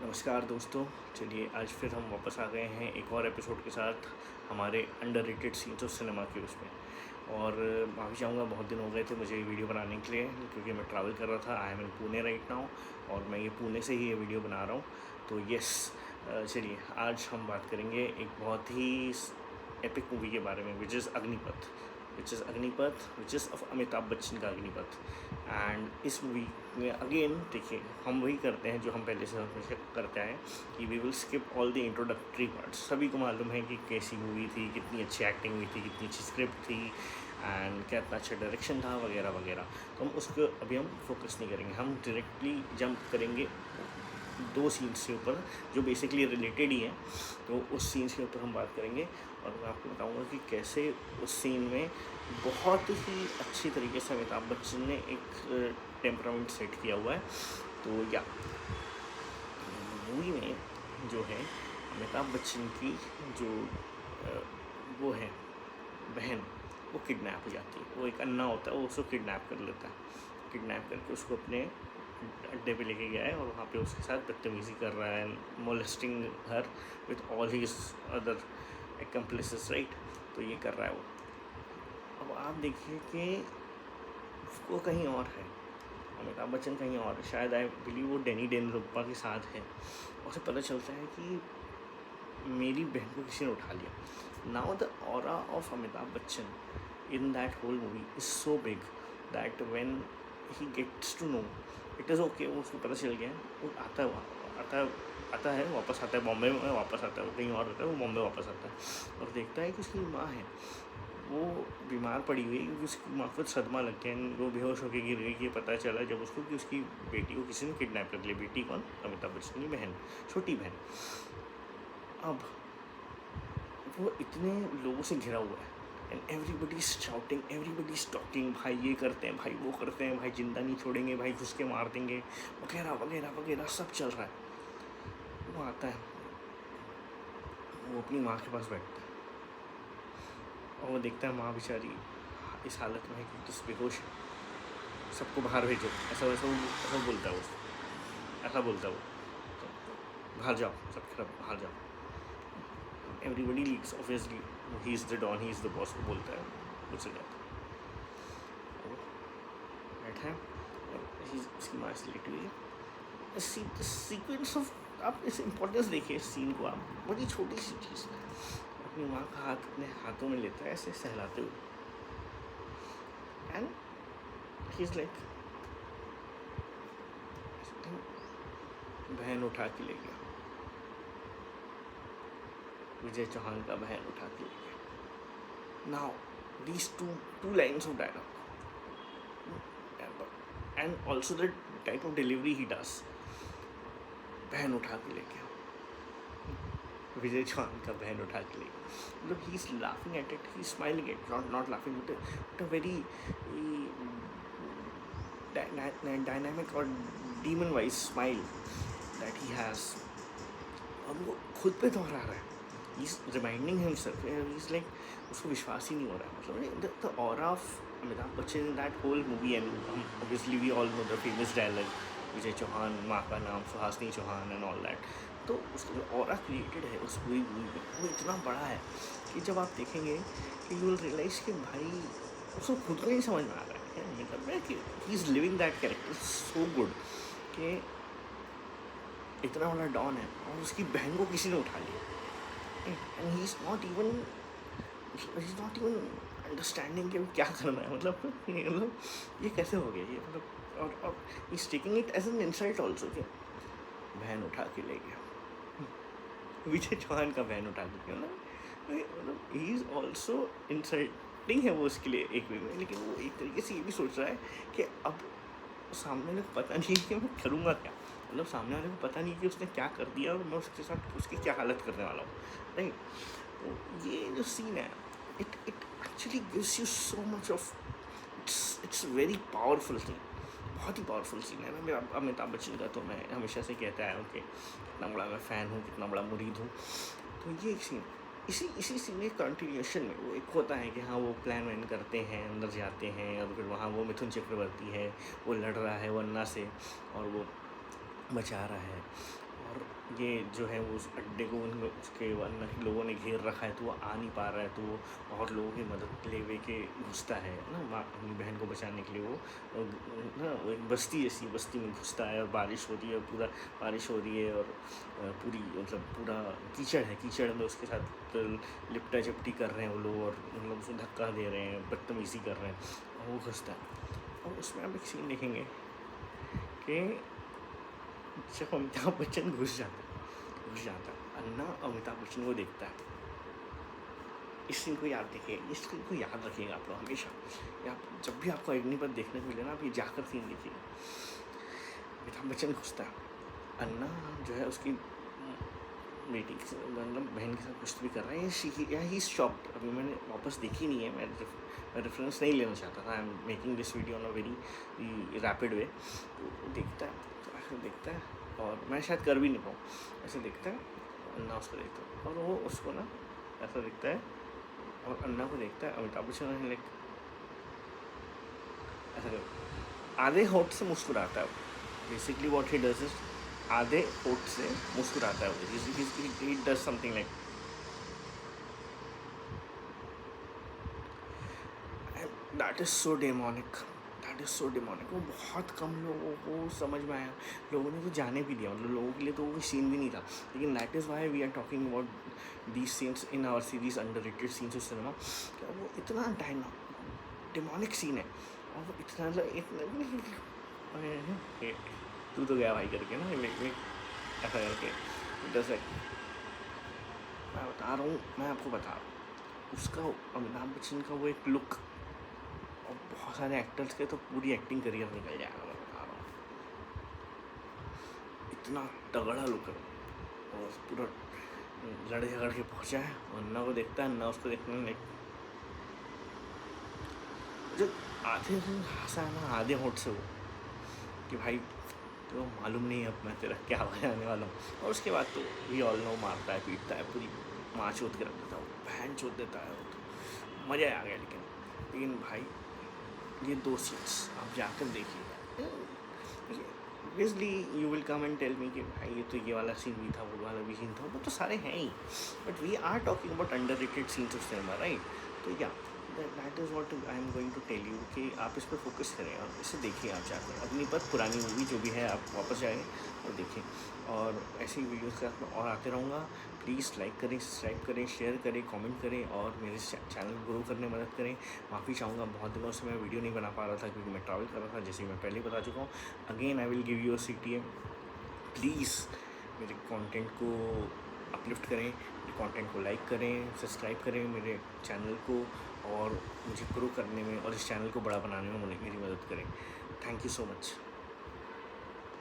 नमस्कार दोस्तों। चलिए आज फिर हम वापस आ गए हैं एक और एपिसोड के साथ हमारे अंडररेटेड सीन्स ऑफ सिनेमा के उसमें। और माफ़ी चाहूँगा, बहुत दिन हो गए थे मुझे ये वीडियो बनाने के लिए, क्योंकि मैं ट्रैवल कर रहा था। I M in Pune right now और मैं ये पुणे से ही ये वीडियो बना रहा हूँ। तो यस, चलिए आज हम बात करेंगे एक बहुत ही एपिक मूवी के बारे में, which is Agneepath, which is of Amitabh Bachchan का अग्निपथ। एंड इस मूवी में अगेन देखिए, हम वही करते हैं जो हम पहले से हमेशा करते हैं कि we will skip all the introductory parts. सभी को मालूम है कि कैसी मूवी थी, कितनी अच्छी एक्टिंग हुई थी, कितनी अच्छी स्क्रिप्ट थी एंड कितना अच्छा डायरेक्शन था वगैरह वगैरह। तो हम उसको अभी हम फोकस नहीं करेंगे, हम डायरेक्टली जंप करेंगे दो सीन्स के ऊपर जो बेसिकली रिलेटेड ही हैं। तो उस सीन्स के ऊपर हम बात करेंगे और मैं आपको बताऊंगा कि कैसे उस सीन में बहुत ही अच्छी तरीके से अमिताभ बच्चन ने एक टेम्परामेंट सेट किया हुआ है। तो या मूवी में जो है अमिताभ बच्चन की जो वो है बहन, वो किडनैप हो जाती है। वो एक अन्ना होता है, वो उसको किडनैप कर लेता है। किडनैप करके उसको अपने अड्डे पे लेके गया है और वहाँ पे उसके साथ बदतमीज़ी कर रहा है, molesting her with all his other accomplices, right. तो ये कर रहा है वो। अब आप देखिए कि वो कहीं और है, अमिताभ बच्चन कहीं और है। शायद आई बिलीव वो डैनी डेनलोप्पा के साथ है। उसे पता चलता है कि मेरी बहन को किसी ने उठा लिया। Now the aura of Amitabh Bachchan in that whole movie is so big that when he gets to know it is okay, वो उसको पता चल गया है। वो आता है वापस आता है बॉम्बे में, वापस आता है। वो कहीं और रहता है, वो बॉम्बे वापस आता है और देखता है कि उसकी माँ है, वो बीमार पड़ी हुई है, क्योंकि उसकी माँ को सदमा लग गया। वो बेहोश होकर गिर गई। कि पता चला जब उसको कि उसकी बेटी को किसी ने किडनैप कर लिया। बेटी कौन? अमिताभ बच्चन की बहन, छोटी बहन। अब वो इतने लोगों से घिरा हुआ है and everybody is shouting, everybody is talking, भाई ये करते हैं, भाई वो करते हैं, भाई जिंदा नहीं छोड़ेंगे, भाई घुस के मार देंगे वगैरह वगैरह वगैरह, सब चल रहा है। वो आता है, वो अपनी माँ के पास बैठता है और वो देखता है माँ बेचारी इस हालत में है कि तो बेहोश है, सबको बाहर भेजो, ऐसा बोलता है वो, ऐसा बोलता है वो, तो बाहर जाओ, सब खराब, बाहर जाओ। Everybody leaves, obviously he is the don, he is the boss, को बोलता है, मुझसे जाता है। बैठा है और उसकी माँ से लेटी हुई है। सीक्वेंस ऑफ, आप इस इम्पोर्टेंस देखिए इस सीन को। आप बड़ी छोटी सी चीज़, अपनी माँ का हाथ अपने हाथों में लेता है ऐसे सहलाते हुए, एंड ही इज़ लाइक, बहन उठा के ले गया, विजय चौहान का बहन उठा के ले गया। Now these two lines of dialogue and also the type of delivery he does, बहन उठा के ले गया, विजय चौहान का बहन उठा के ले गया। मतलब he is laughing at it, he is smiling at it, not laughing, but a very dynamic or demon wise smile that he has। और वो खुद पे दोहरा रहा है, he's reminding himself, he's like, उसको विश्वास ही नहीं हो रहा है। मतलब the aura of Amitabh Bachchan in that whole movie, and obviously we all know the famous dialogue, विजय चौहान माँ का नाम Suhasini Chauhan and all that. तो उसका जो ऑरा क्रिएटेड है उस पूरी मूवी में, वो इतना बड़ा है कि जब आप देखेंगे कि यू विल रियलाइज कि भाई उसको खुद को नहीं समझ में आ रहा है, मतलब है कि he is living that character so good कि इतना बड़ा डॉन है और उसकी बहन को किसी ने उठा लिया, and he is not even understanding कि क्या करना है। मतलब ये कैसे हो गया ये, मतलब और he is taking it as an insult also कि बहन उठा के ले गया, विजय चौहान का बहन उठा के गया। मतलब ही इज़ ऑल्सो इंसल्टिंग है वो उसके लिए एक वे में, लेकिन वो एक तरीके से ये भी सोच रहा है कि अब सामने वाले को पता नहीं कि मैं करूँगा क्या, मतलब सामने वाले को पता नहीं कि उसने क्या कर दिया और मैं उसके साथ उसकी क्या हालत करने वाला हूँ, राइट। तो ये जो सीन है, it actually gives you so much of, it's very powerful scene, बहुत ही पावरफुल सीन है ना। मेरा अमिताभ बच्चन का तो मैं हमेशा से कहता आया हूँ कि कितना बड़ा मैं फ़ैन हूँ, कितना बड़ा मुरीद हूँ। तो ये एक सीन, इसी सीन के कंटिन्यूशन में वो एक होता है कि हाँ वो प्लान वैन करते हैं, अंदर जाते हैं और फिर वहाँ वो मिथुन चक्रवर्ती है, वो लड़ रहा है वो अन्ना से और वो बचा रहा है। और ये जो है वो उस अड्डे को उसके वरना लोगों ने घेर रखा है, तो वो आ नहीं पा रहा है, तो वो और लोगों की मदद ले के घुसता है ना, माँ अपनी बहन को बचाने के लिए वो ना वो एक बस्ती जैसी बस्ती में घुसता है, और बारिश हो रही है, पूरा बारिश हो रही है, और पूरी मतलब पूरा कीचड़ है, कीचड़ में उसके साथ लिपटा चिपटी कर रहे हैं वो लोग, और मतलब उसको धक्का दे रहे हैं, बदतमीज़ी कर रहे हैं, और वो घुसता है। और उसमें आप एक सीन देखेंगे कि जब अमिताभ बच्चन घुस जाता अन्ना अमिताभ बच्चन को देखता है। इस सीन को याद रखिए, इस सीन को याद रखिएगा आप लोग हमेशा। या जब भी आपको अग्निपथ देखने को मिले ना, आप ये जाकर सीन देखिएगा। अमिताभ बच्चन घुसता है, अन्ना जो है उसकी बेटी मतलब बहन के साथ कुछ भी कर रहा है, या ही शॉप्ड। अभी मैंने वापस देखी नहीं है, मैं रेफरेंस नहीं लेना चाहता था, I am making this video on a very rapid way. तो देखता है, तो ऐसे देखता है, और मैं शायद कर भी नहीं पाऊँ, ऐसे देखता है, अन्ना उसको देखता है, और वो उसको ना ऐसा दिखता है, और अन्ना को देखता है, अमिताभ बच्चन लाइक ऐसा आधे होठ से मुस्कुराता है। Basically what he does is आधे होठ से मुस्कुराता है वो, he does something like that is so demonic, that is so demonic. वो बहुत कम लोगों को समझ में आया, लोगों ने तो जाने भी दिया, मतलब लोगों के लिए तो वो सीन भी नहीं था, लेकिन that is why we are talking about these scenes in our series underrated scenes of cinema. वो इतना डेमोनिक सीन है, और वो इतना तू तो गया भाई करके ना, ऐसा करके जैसे मैं बता रहा हूँ, मैं आपको बता रहा हूँ उसका, अमिताभ बच्चन का वो एक लुक, और बहुत सारे एक्टर्स के तो पूरी एक्टिंग करियर निकल जाएगा, मैं बता रहा हूँ, इतना तगड़ा लुक है, और पूरा लड़ झगड़ के पहुँचा है, और अन्ना को देखता है, अन्ना उसको देखने लाइक जो आधे हंसा है ना, आधे होठ से वो कि भाई तो मालूम नहीं अब मैं तेरा क्या आने वाला हूँ, और उसके बाद तो वी ऑल नो मारता है, पीटता है, पूरी माँ चोत के रख देता है, बहन चोत देता है, तो मज़ा आ गया। लेकिन भाई ये दो सीन्स आप जाकर देखिएगा, obviously you will come and tell me कि भाई ये तो ये वाला सीन भी था, वो वाला भी सीन था, वो तो सारे हैं ही, but we are talking about underrated scenes of cinema, right? तो या that is what I am going to tell you कि आप इस पर फोकस करें और इसे देखिए आप जाकर, अग्निपथ पुरानी मूवी जो भी है आप वापस जाएँ और देखें, और ऐसी वीडियोज़ के साथ मैं और आते रहूँगा। प्लीज़ लाइक करें, सब्सक्राइब करें, शेयर करें, कमेंट करें, और मेरे चैनल को ग्रो करने में मदद करें। माफ़ी चाहूँगा, बहुत दिनों से मैं वीडियो नहीं बना पा रहा था क्योंकि मैं ट्रैवल कर रहा था, जैसे मैं पहले बता चुका हूँ। Again I will give you a CTA, please मेरे कंटेंट को अपलिफ्ट करें, मेरे कंटेंट को लाइक करें, सब्सक्राइब करें मेरे चैनल को, और मुझे ग्रो करने में और इस चैनल को बड़ा बनाने में मेरी मदद करें। Thank you so much.